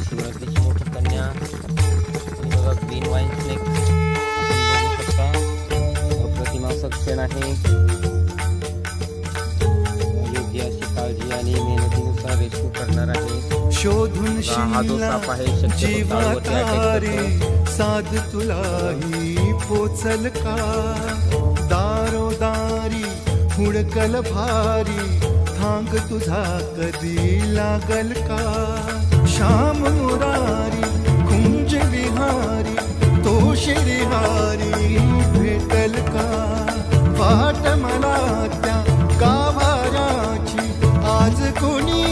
शिवाजी देशमुख कन्या आणि बघा ग्रीन वाईन स्नेक आपण बघू शकता. अप्रतिम असं क्षण आहे. योग्य अशी काळजी आणि मेहनतीनुसार रेस्क्यू करणार आहे. शोधून हा जो साप आहे शक्यतो ताळवरती अटॅक करतो. साध तुलाही पोचल का दारोदारी हुडकल भारी थांग तुझा कधी लागल का श्याम मुरारी कुंज विहारी तो शिरिहारी भेटल का वाट मला त्या गाभाऱ्याची आज कोणी